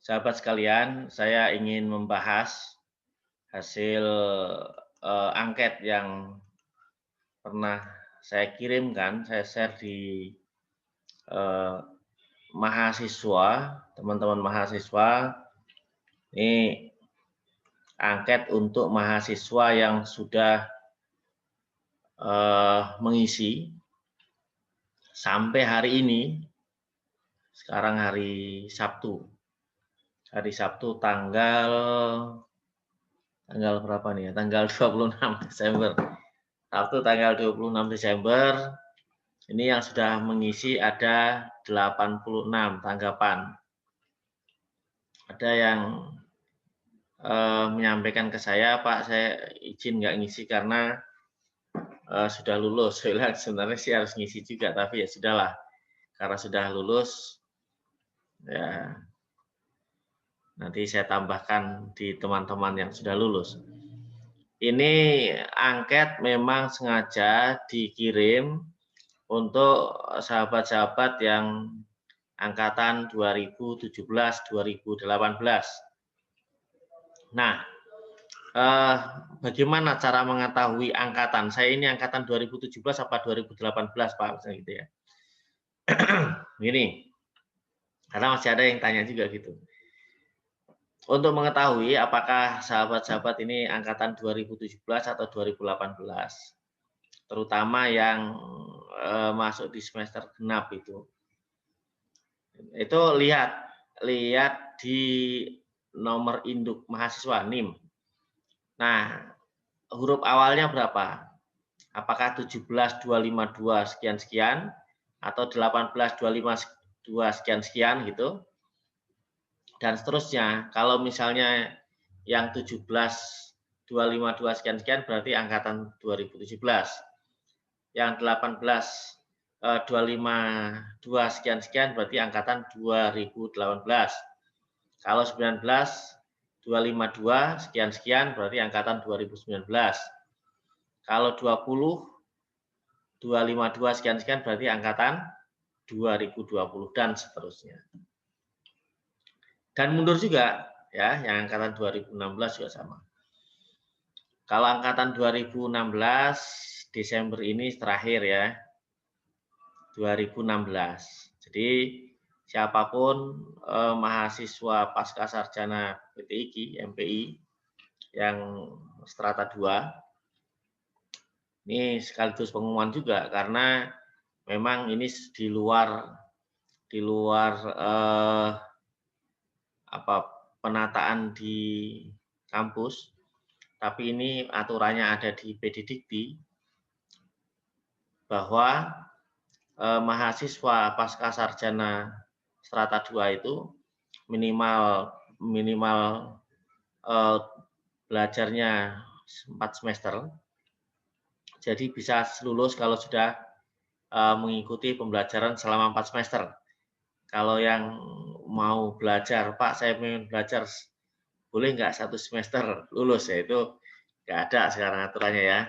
Sahabat sekalian, saya ingin membahas hasil angket yang pernah saya kirimkan, saya share di eh, mahasiswa, teman-teman mahasiswa. Ini angket untuk mahasiswa yang sudah mengisi sampai hari ini. Sekarang hari Sabtu. Hari Sabtu tanggal berapa nih ya? Tanggal 26 Desember. Sabtu tanggal 26 Desember. Ini yang sudah mengisi ada 86 tanggapan. Ada yang menyampaikan ke saya, Pak, saya izin nggak ngisi karena sudah lulus. Saya bilang sebenarnya sih harus ngisi juga, tapi ya sudahlah. Karena sudah lulus, ya nanti saya tambahkan di teman-teman yang sudah lulus. Ini angket memang sengaja dikirim untuk sahabat-sahabat yang angkatan 2017-2018. Nah, bagaimana cara mengetahui angkatan? Saya ini angkatan 2017 apa 2018, Pak, misalnya gitu ya. Gini, karena masih ada yang tanya juga gitu. Untuk mengetahui apakah sahabat-sahabat ini angkatan 2017 atau 2018, terutama yang masuk di semester genap itu lihat di nomor induk mahasiswa NIM. Nah, huruf awalnya berapa? Apakah 17252 sekian-sekian atau 18252 sekian-sekian gitu? Dan seterusnya. Kalau misalnya yang 17252 sekian-sekian berarti angkatan 2017. Yang 18252 sekian-sekian berarti angkatan 2018. Kalau 19 252 sekian-sekian berarti angkatan 2019. Kalau 25252 sekian-sekian berarti angkatan 2020 dan seterusnya. Dan mundur juga ya, yang angkatan 2016 juga sama. Kalau angkatan 2016 Desember ini terakhir ya, 2016. Jadi siapapun mahasiswa pasca sarjana PTIQ, MPI yang strata 2, ini sekaligus pengumuman juga karena memang ini di luar penataan di kampus, tapi ini aturannya ada di PDDikti bahwa mahasiswa pasca sarjana strata 2 itu minimal belajarnya 4 semester. Jadi bisa lulus kalau sudah mengikuti pembelajaran selama 4 semester. Kalau yang mau belajar, Pak, saya ingin belajar, boleh nggak 1 semester lulus? Ya itu nggak ada sekarang aturannya ya.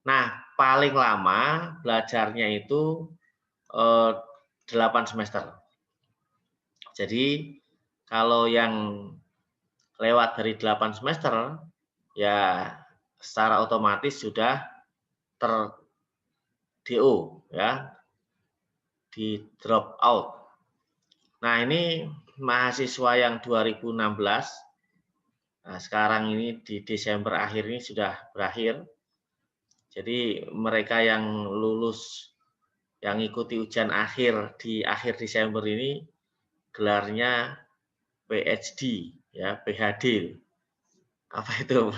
Nah, paling lama belajarnya itu 8 semester. Jadi kalau yang lewat dari 8 semester, ya secara otomatis sudah ter-DO ya, di drop out. Nah, ini mahasiswa yang 2016, nah sekarang ini di Desember akhir ini sudah berakhir. Jadi mereka yang lulus, yang ikuti ujian akhir di akhir Desember ini gelarnya PhD ya, PhD. Apa itu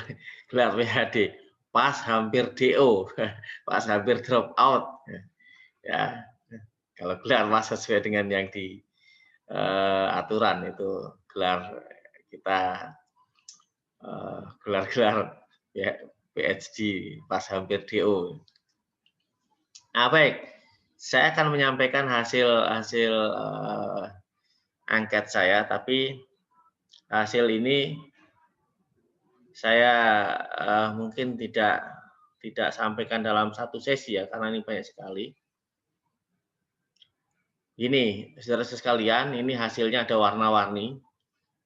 gelar PhD? Pas hampir DO, pas hampir drop out. Ya, kalau gelar mas sesuai dengan yang di aturan itu gelar kita gelar-gelar ya, PhD pas hampir DO. Nah, baik, saya akan menyampaikan hasil angket saya, tapi hasil ini saya mungkin tidak sampaikan dalam satu sesi ya, karena ini banyak sekali. Ini, saudara sekalian, ini hasilnya ada warna-warni.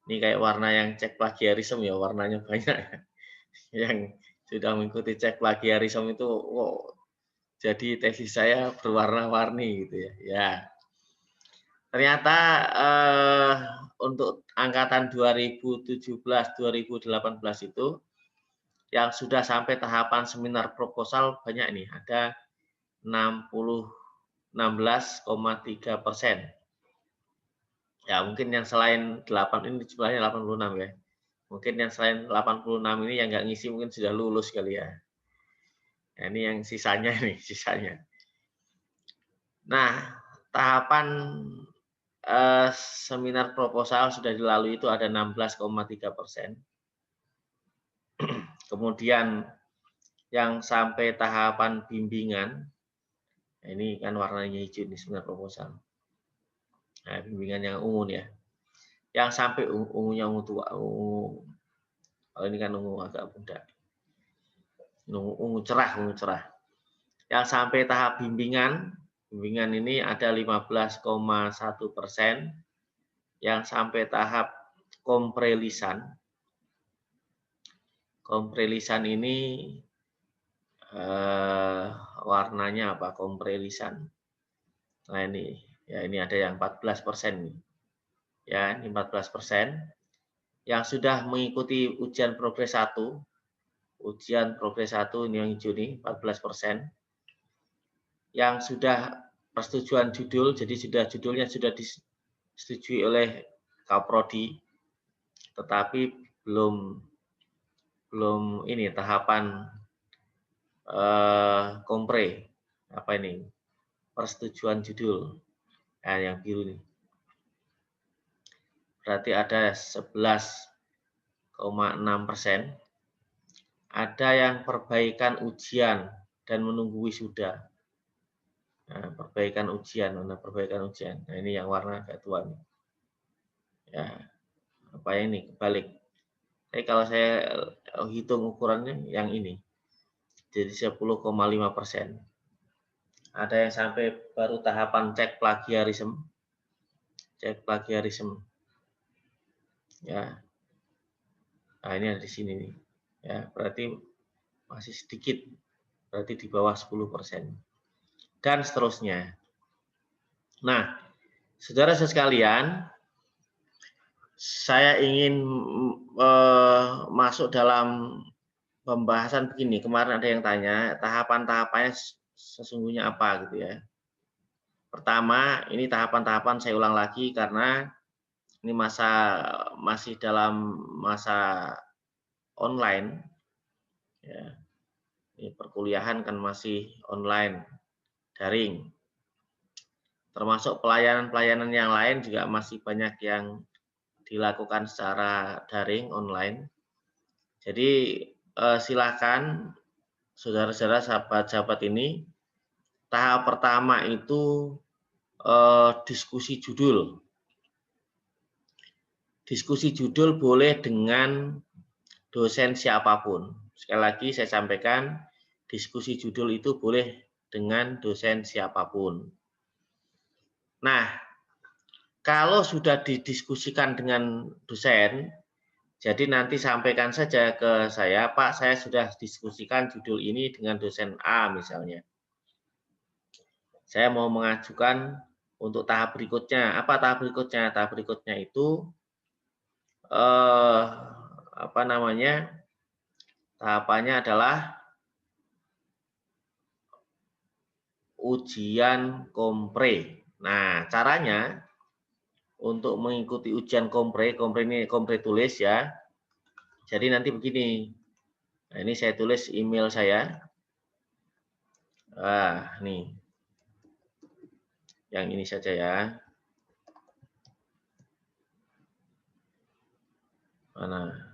Ini kayak warna yang cek plagiarisme ya, warnanya banyak ya. Yang sudah mengikuti cek plagiarisme itu, wow, jadi tesis saya berwarna-warni gitu ya. Ya, ternyata untuk angkatan 2017-2018 itu yang sudah sampai tahapan seminar proposal banyak nih, ada 16,3%. Ya, mungkin yang selain 8 ini jumlahnya 86 ya. Mungkin yang selain 86 ini yang nggak ngisi mungkin sudah lulus kali ya. Nah, ini yang sisanya nih, sisanya. Nah, tahapan seminar proposal sudah dilalui itu ada 16,3%. Kemudian yang sampai tahapan bimbingan, nah ini kan warnanya hijau nih seminar proposal. Nah, bimbingan yang ungu ya. Yang sampai ungunya ungu tua, ungu. Kalau ini kan ungu agak muda. Ungu cerah. Yang sampai tahap bimbingan ini ada 15,1%. Yang sampai tahap komprelisan ini warnanya apa? Komprelisan. Nah ini, ya ini ada yang 14% nih. Ya, ini 14%. Yang sudah mengikuti ujian progres 1, ini yang hijau nih, 14%. Yang sudah persetujuan judul, jadi judulnya sudah disetujui oleh Kaprodi, tetapi belum ini tahapan kompre, apa ini, persetujuan judul. Nah, yang biru nih. Berarti ada 11,6%. Ada yang perbaikan ujian dan menunggu wisuda. Nah, perbaikan ujian. Nah, ini yang warna agak tua nih. Ya, apa ini kebalik. Tapi kalau saya hitung ukurannya yang ini. Jadi 10,5%. Ada yang sampai baru tahapan cek plagiarisme. Ya. Nah, ini ada di sini nih. Ya, berarti masih sedikit. Berarti di bawah 10%. Dan seterusnya. Nah, saudara-saudara sekalian, saya ingin masuk dalam pembahasan begini. Kemarin ada yang tanya, tahapan-tahapannya sesungguhnya apa gitu ya. Pertama, ini tahapan-tahapan saya ulang lagi karena ini masih dalam masa online. Ya. Ini perkuliahan kan masih online, daring. Termasuk pelayanan-pelayanan yang lain juga masih banyak yang dilakukan secara daring, online. Jadi silakan saudara-saudara, sahabat-sahabat ini, tahap pertama itu diskusi judul. Diskusi judul boleh dengan dosen siapapun. Sekali lagi saya sampaikan, diskusi judul itu boleh dengan dosen siapapun. Nah, kalau sudah didiskusikan dengan dosen, jadi nanti sampaikan saja ke saya, Pak, saya sudah diskusikan judul ini dengan dosen A misalnya. Saya mau mengajukan untuk tahap berikutnya. Apa tahap berikutnya? Tahap berikutnya itu tahapannya adalah ujian kompre. Nah, caranya untuk mengikuti ujian kompre ini kompre tulis ya. Jadi nanti begini. Nah, ini saya tulis email saya. Nih. Yang ini saja ya. Mana?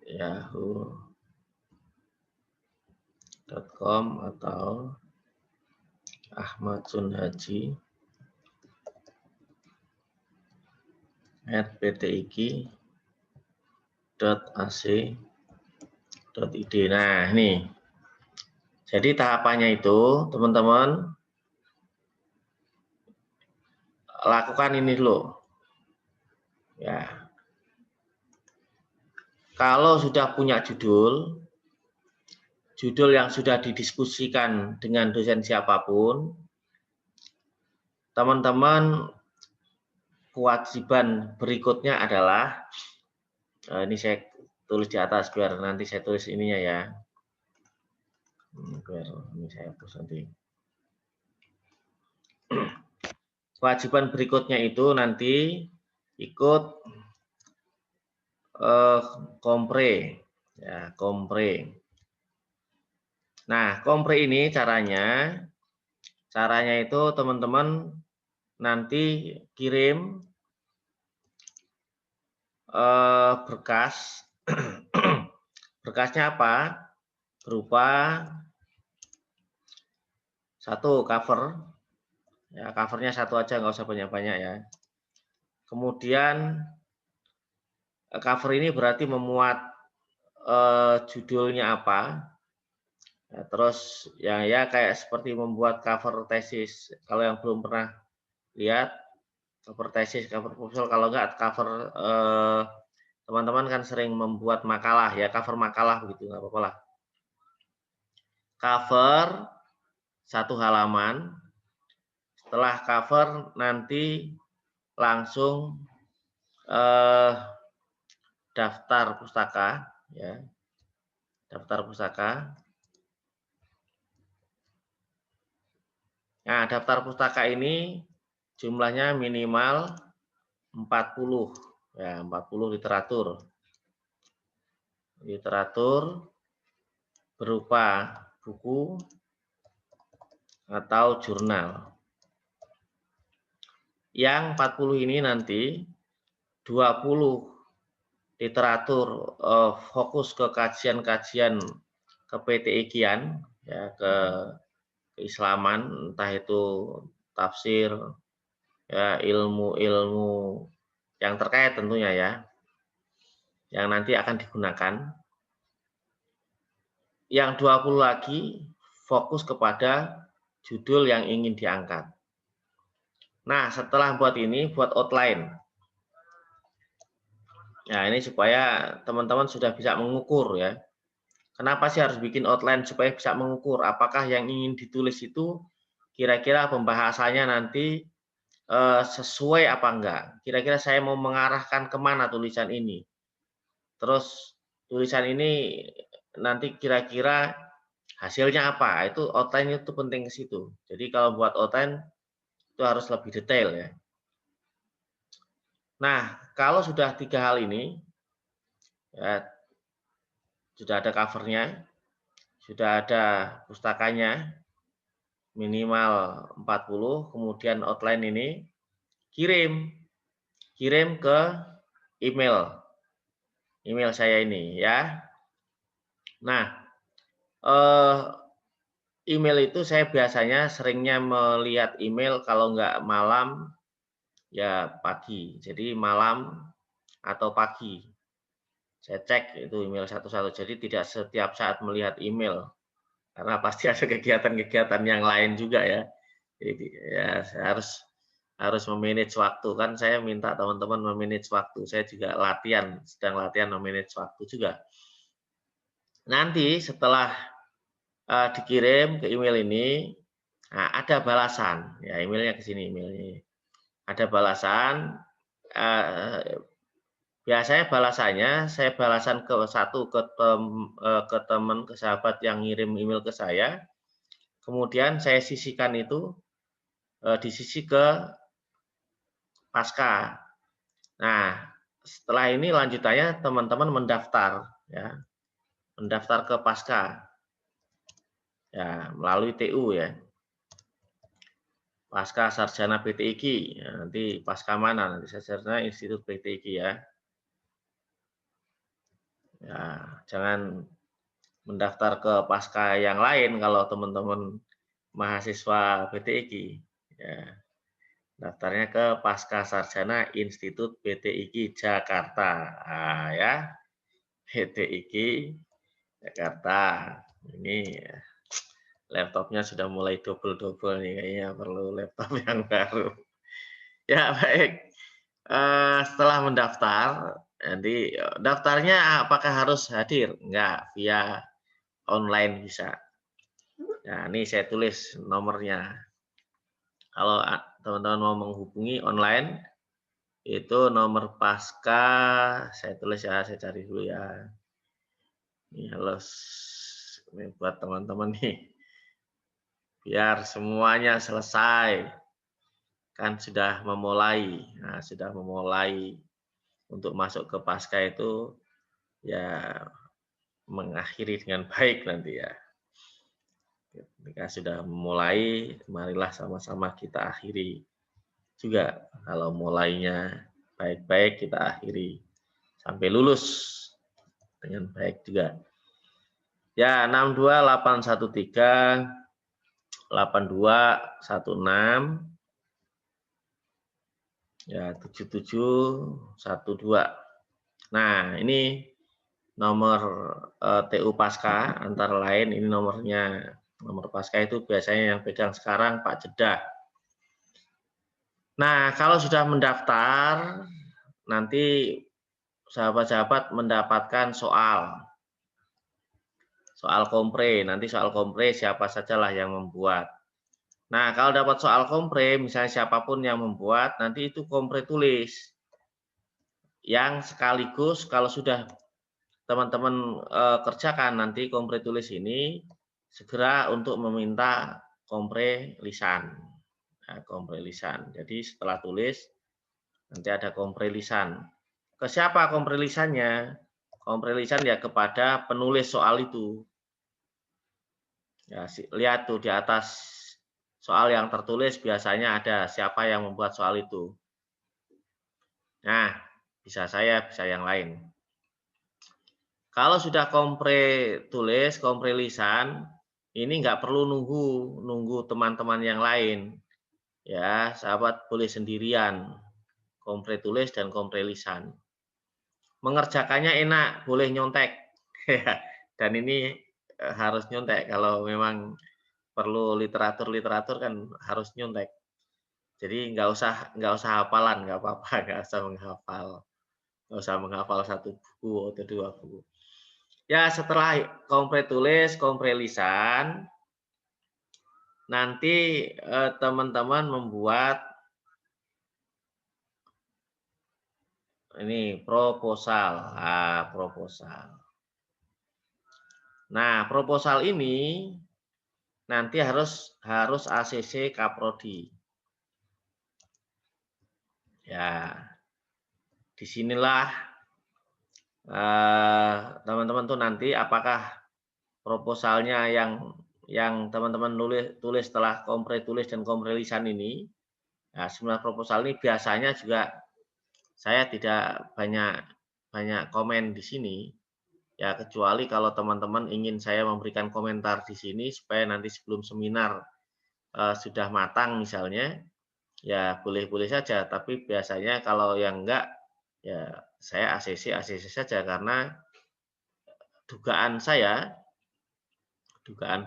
@yahoo.com atau ahmadsunhaji@ptiki.ac.id. Nah, ini. Jadi tahapannya itu, teman-teman, lakukan ini dulu. Ya. Kalau sudah punya judul yang sudah didiskusikan dengan dosen siapapun, teman-teman kewajiban berikutnya adalah, ini saya tulis di atas biar nanti saya tulis ininya ya. Biar ini saya hapus nanti. Kewajiban berikutnya itu nanti ikut kompre, ya kompre. Nah, kompre ini caranya itu teman-teman nanti kirim berkas. Berkasnya apa? Berupa satu cover, ya covernya satu aja, nggak usah banyak-banyak ya. Kemudian cover ini berarti memuat judulnya apa. Ya, terus ya kayak seperti membuat cover tesis. Kalau yang belum pernah lihat cover tesis, cover proposal, kalau enggak cover teman-teman kan sering membuat makalah ya, cover makalah begitu, nggak apa-apa lah. Cover satu halaman. Setelah cover nanti langsung daftar pustaka ya. Daftar pustaka. Nah, daftar pustaka ini jumlahnya minimal 40 ya, 40 literatur. Literatur berupa buku atau jurnal. Yang 40 ini nanti 20 literatur fokus ke kajian-kajian ke PTIQ-an ya, ke keislaman, entah itu tafsir ya, ilmu-ilmu yang terkait tentunya ya, yang nanti akan digunakan. Yang 20 lagi fokus kepada judul yang ingin diangkat. Nah, setelah buat ini, buat outline. Nah, ini supaya teman-teman sudah bisa mengukur ya. Kenapa sih harus bikin outline? Supaya bisa mengukur apakah yang ingin ditulis itu kira-kira pembahasannya nanti sesuai apa enggak. Kira-kira saya mau mengarahkan kemana tulisan ini. Terus tulisan ini nanti kira-kira hasilnya apa. Itu outline itu penting ke situ. Jadi kalau buat outline itu harus lebih detail ya. Nah, kalau sudah 3 hal ini, ya, sudah ada covernya, sudah ada pustakanya, minimal 40, kemudian outline ini, kirim ke email saya ini ya. Nah, email itu saya biasanya seringnya melihat email kalau nggak malam, ya pagi. Jadi malam atau pagi. Saya cek itu email satu-satu. Jadi tidak setiap saat melihat email. Karena pasti ada kegiatan-kegiatan yang lain juga ya. Jadi ya saya harus memanage waktu. Kan saya minta teman-teman memanage waktu. Saya juga sedang latihan memanage waktu juga. Nanti setelah dikirim ke email ini, nah, ada balasan. Ya, emailnya ke sini, emailnya. Ada balasan. Biasanya balasannya saya balasan ke teman, ke sahabat yang ngirim email ke saya. Kemudian saya sisihkan itu di sisi ke pasca. Nah, setelah ini lanjutannya teman-teman mendaftar ya. Mendaftar ke pasca. Ya, melalui TU ya. Pasca Sarjana PTIQ. Ya, nanti pasca mana? Nanti Sarjana Institut PTIQ ya. Ya, jangan mendaftar ke pasca yang lain kalau teman-teman mahasiswa PTIQ. Ya, daftarnya ke Pasca Sarjana Institut PTIQ Jakarta. Nah, ya, PTIQ Jakarta. Ini laptopnya sudah mulai double-double nih, kayaknya perlu laptop yang baru. Ya, baik. Setelah mendaftar, nanti daftarnya apakah harus hadir? Enggak, via online bisa. Nah, ini saya tulis nomornya. Kalau teman-teman mau menghubungi online, itu nomor pasca, saya tulis ya, saya cari dulu ya. Ini ini buat teman-teman nih, biar semuanya selesai. Kan sudah memulai, nah, sudah memulai untuk masuk ke pasca itu ya mengakhiri dengan baik nanti ya. Ketika sudah memulai, marilah sama-sama kita akhiri juga. Kalau mulainya baik-baik, kita akhiri sampai lulus dengan baik juga. Ya, 62813 8216 ya 7712. Nah, ini nomor TU Pasca antara lain, ini nomornya. Nomor Pasca itu biasanya yang pegang sekarang Pak Jeddah. Nah, kalau sudah mendaftar, nanti sahabat-sahabat mendapatkan soal kompre. Nanti soal kompre siapa sajalah yang membuat. Nah, kalau dapat soal kompre, misalnya siapapun yang membuat, nanti itu kompre tulis. Yang sekaligus kalau sudah teman-teman kerjakan nanti kompre tulis ini, segera untuk meminta kompre lisan. Nah, kompre lisan. Jadi setelah tulis, nanti ada kompre lisan. Ke siapa kompre lisannya? Kompre lisan ya kepada penulis soal itu. Ya, lihat tuh di atas soal yang tertulis biasanya ada siapa yang membuat soal itu. Nah, bisa saya, bisa yang lain. Kalau sudah kompre tulis, kompre lisan, ini nggak perlu nunggu teman-teman yang lain. Ya, sahabat boleh sendirian. Kompre tulis dan kompre lisan. Mengerjakannya enak, boleh nyontek. Dan ini harus nyontek kalau memang perlu literatur kan harus nyontek. Jadi nggak usah hafalan, nggak apa-apa, nggak usah menghafal satu buku atau dua buku. Ya setelah kompre tulis, kompre lisan, nanti teman-teman membuat ini proposal, proposal. Nah proposal ini nanti harus ACC Kaprodi. Ya, disinilah teman-teman tuh nanti apakah proposalnya yang teman-teman tulis setelah kompre tulis dan kompre lisan ini. Nah, sebenarnya proposal ini biasanya juga saya tidak banyak komen di sini. Ya, kecuali kalau teman-teman ingin saya memberikan komentar di sini supaya nanti sebelum seminar sudah matang misalnya, ya boleh-boleh saja. Tapi biasanya kalau yang enggak, ya saya ACC saja karena dugaan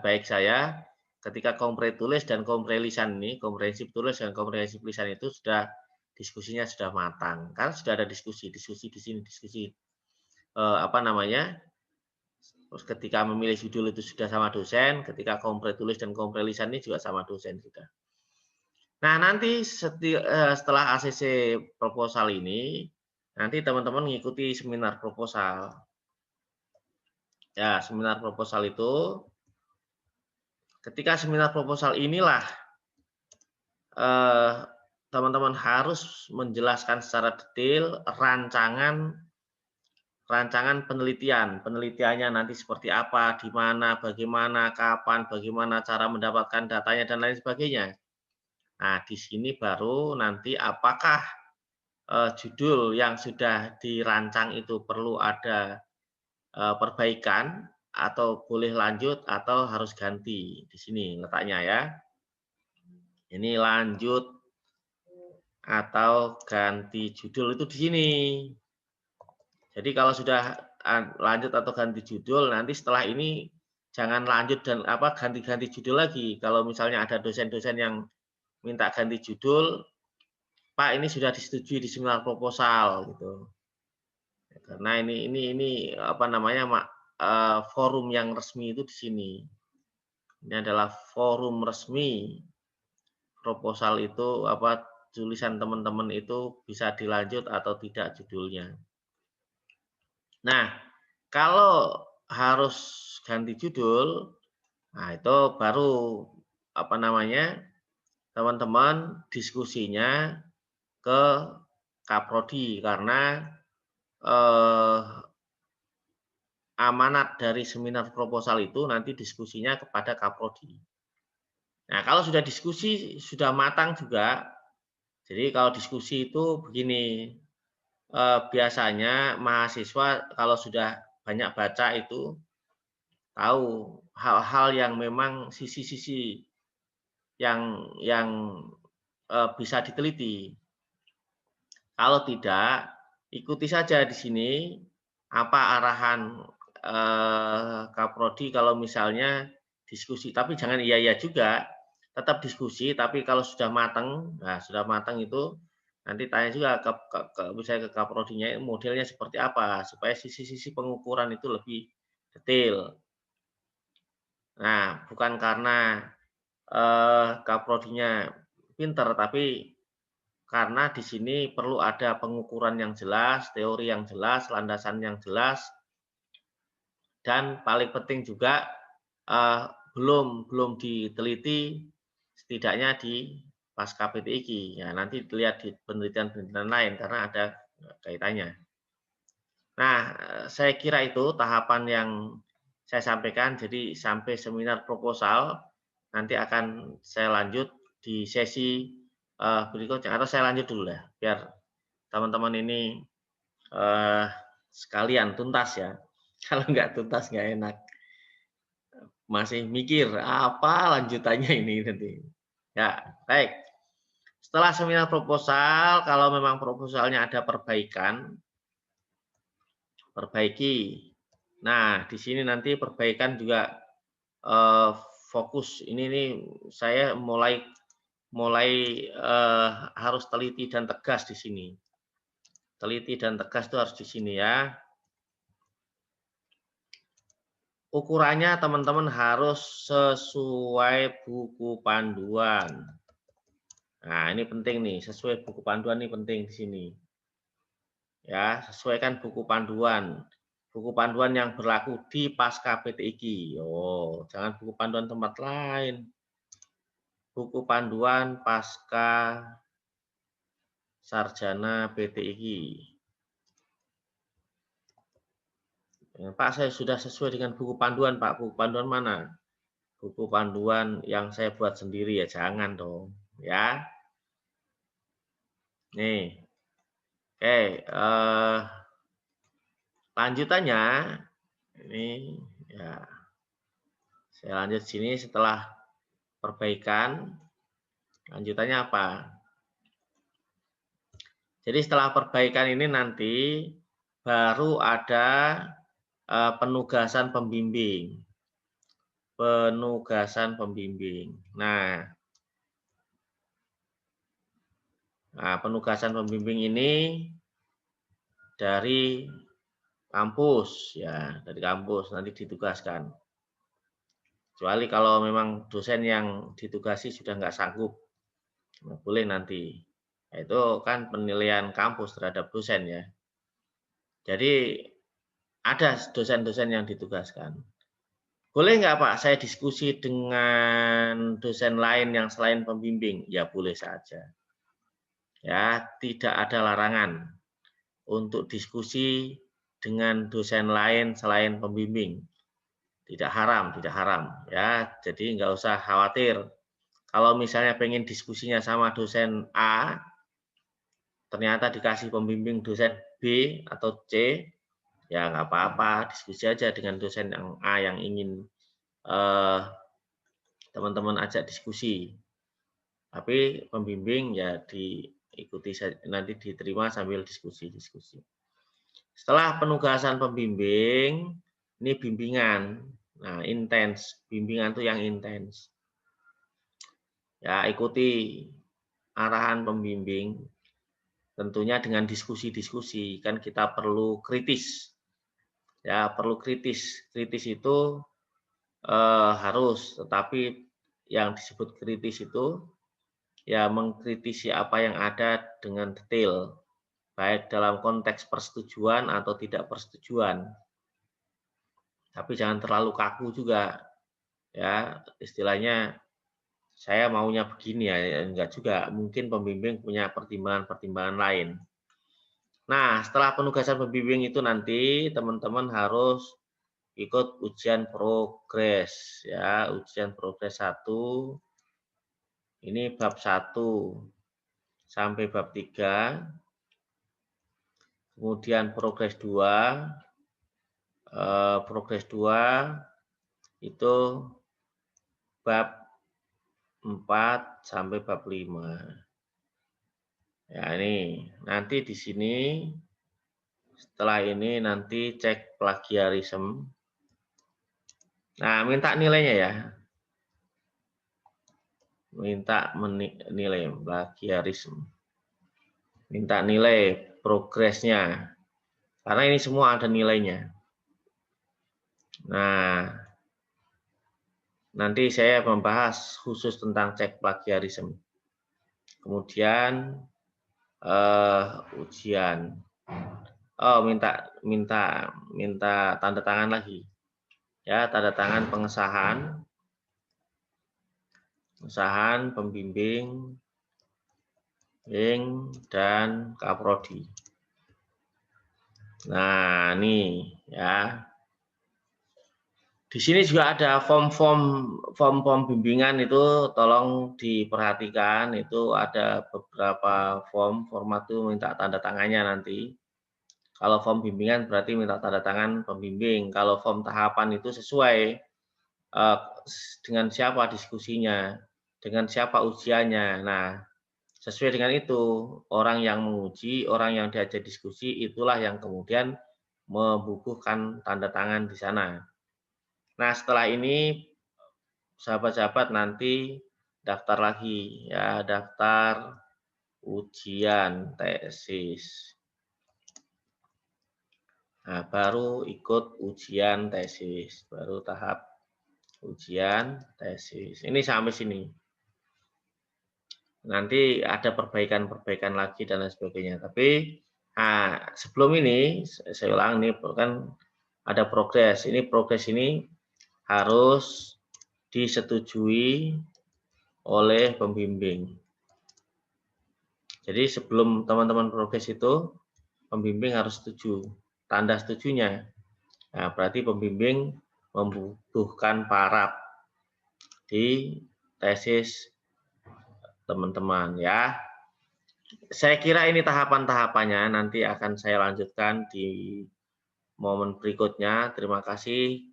baik saya ketika kompre tulis dan kompre lisan ini, komprehensif tulis dan komprehensif lisan itu diskusinya sudah matang. Kan sudah ada diskusi di sini, terus ketika memilih judul itu sudah sama dosen, ketika kompre tulis dan kompre lisan ini juga sama dosen sudah. Nah, nanti setelah ACC proposal ini, nanti teman-teman mengikuti seminar proposal. Ya, seminar proposal itu, ketika seminar proposal inilah teman-teman harus menjelaskan secara detail rancangan penelitian. Penelitiannya nanti seperti apa, di mana, bagaimana, kapan, bagaimana cara mendapatkan datanya, dan lain sebagainya. Nah, di sini baru nanti apakah judul yang sudah dirancang itu perlu ada perbaikan, atau boleh lanjut, atau harus ganti. Di sini letaknya ya. Ini lanjut atau ganti judul itu di sini. Jadi kalau sudah lanjut atau ganti judul, nanti setelah ini jangan lanjut dan ganti-ganti judul lagi. Kalau misalnya ada dosen-dosen yang minta ganti judul, Pak, ini sudah disetujui di seminar proposal gitu. Karena ini apa namanya, forum yang resmi itu di sini. Ini adalah forum resmi proposal itu apa tulisan teman-teman itu bisa dilanjut atau tidak judulnya. Nah, kalau harus ganti judul, nah itu baru apa namanya, teman-teman diskusinya ke Kaprodi karena amanat dari seminar proposal itu nanti diskusinya kepada Kaprodi. Nah, kalau sudah diskusi sudah matang juga, jadi kalau diskusi itu begini, biasanya mahasiswa kalau sudah banyak baca itu tahu hal-hal yang memang sisi-sisi yang bisa diteliti. Kalau tidak, ikuti saja di sini apa arahan Kaprodi kalau misalnya diskusi, tapi jangan iya-iya juga, tetap diskusi, tapi kalau sudah matang, nah sudah matang itu nanti tanya juga ke misalnya ke Kaprodinya modelnya seperti apa, supaya sisi-sisi pengukuran itu lebih detail. Nah, bukan karena Kaprodinya pinter, tapi karena di sini perlu ada pengukuran yang jelas, teori yang jelas, landasan yang jelas, dan paling penting juga belum diteliti setidaknya di pasca PTIQ. Ya, nanti dilihat di penelitian-penelitian lain karena ada kaitannya. Nah, saya kira itu tahapan yang saya sampaikan. Jadi sampai seminar proposal nanti akan saya lanjut di sesi berikutnya, atau saya lanjut dulu ya, biar teman-teman ini sekalian tuntas ya. Kalau nggak tuntas nggak enak. Masih mikir apa lanjutannya ini nanti. Ya, baik. Setelah seminar proposal, kalau memang proposalnya ada perbaikan, perbaiki. Nah, di sini nanti perbaikan juga fokus. Ini nih saya mulai harus teliti dan tegas di sini. Teliti dan tegas itu harus di sini ya. Ukurannya teman-teman harus sesuai buku panduan. Nah, ini penting nih, sesuai buku panduan ini penting di sini. Ya, sesuaikan buku panduan. Buku panduan yang berlaku di pasca PTIQ. Oh, jangan buku panduan tempat lain. Buku panduan pasca sarjana PTIQ. Pak, saya sudah sesuai dengan buku panduan, Pak. Buku panduan mana? Buku panduan yang saya buat sendiri ya, jangan dong, ya. Nih. Oke, lanjutannya ini ya. Saya lanjut sini setelah perbaikan. Lanjutannya apa? Jadi setelah perbaikan ini nanti baru ada penugasan pembimbing. Penugasan pembimbing. Nah, penugasan pembimbing ini dari kampus ya, dari kampus nanti ditugaskan. Kecuali kalau memang dosen yang ditugasi sudah nggak sanggup, boleh nanti. Itu kan penilaian kampus terhadap dosen ya. Jadi ada dosen-dosen yang ditugaskan. Boleh nggak Pak saya diskusi dengan dosen lain yang selain pembimbing? Ya boleh saja. Ya, tidak ada larangan untuk diskusi dengan dosen lain selain pembimbing. Tidak haram, tidak haram. Ya, jadi nggak usah khawatir. Kalau misalnya pengen diskusinya sama dosen A, ternyata dikasih pembimbing dosen B atau C, ya nggak apa-apa, diskusi aja dengan dosen yang A yang ingin teman-teman ajak diskusi. Tapi pembimbing ya diikuti nanti diterima sambil diskusi-diskusi. Setelah penugasan pembimbing, ini bimbingan. Nah, intens. Bimbingan itu yang intens. Ya, ikuti arahan pembimbing. tentunya dengan diskusi-diskusi, kan kita perlu kritis. Ya, perlu kritis. Kritis itu harus, tetapi yang disebut kritis itu ya mengkritisi apa yang ada dengan detail, baik dalam konteks persetujuan atau tidak persetujuan. Tapi jangan terlalu kaku juga, ya istilahnya saya maunya begini ya, enggak juga, mungkin pembimbing punya pertimbangan-pertimbangan lain. Nah, setelah penugasan pembimbing itu nanti teman-teman harus ikut ujian progres ya, ujian progres 1 ini bab 1 sampai bab 3. Kemudian progres 2 itu bab 4 sampai bab 5. Ya, ini nanti di sini setelah ini nanti cek plagiarisme. Nah, minta nilainya ya. Minta nilai plagiarisme. Minta nilai progresnya. Karena ini semua ada nilainya. Nah, nanti saya membahas khusus tentang cek plagiarisme. Kemudian ujian. Oh, minta tanda tangan lagi. Ya, tanda tangan pengesahan pembimbing dan kaprodi. Nah, ini ya. Di sini juga ada form bimbingan itu tolong diperhatikan, itu ada beberapa format itu minta tanda tangannya nanti. Kalau form bimbingan berarti minta tanda tangan pembimbing. Kalau form tahapan itu sesuai dengan siapa diskusinya, dengan siapa ujiannya. Nah, sesuai dengan itu, orang yang menguji, orang yang diajak diskusi, itulah yang kemudian membubuhkan tanda tangan di sana. Nah, setelah ini, sahabat-sahabat nanti daftar lagi, ya, daftar ujian tesis. Nah, baru ikut ujian tesis, baru tahap ujian tesis. Ini sampai sini. Nanti ada perbaikan-perbaikan lagi dan lain sebagainya. Tapi sebelum ini saya ulang, ini kan ada progres. Ini progres ini harus disetujui oleh pembimbing. Jadi sebelum teman-teman progres itu pembimbing harus setuju, tanda setujunya. Nah, berarti pembimbing membutuhkan paraf di tesis teman-teman ya. Saya kira ini tahapan-tahapannya, nanti akan saya lanjutkan di momen berikutnya. Terima kasih.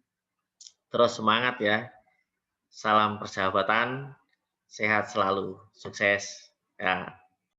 Terus semangat ya. Salam persahabatan, sehat selalu, sukses ya.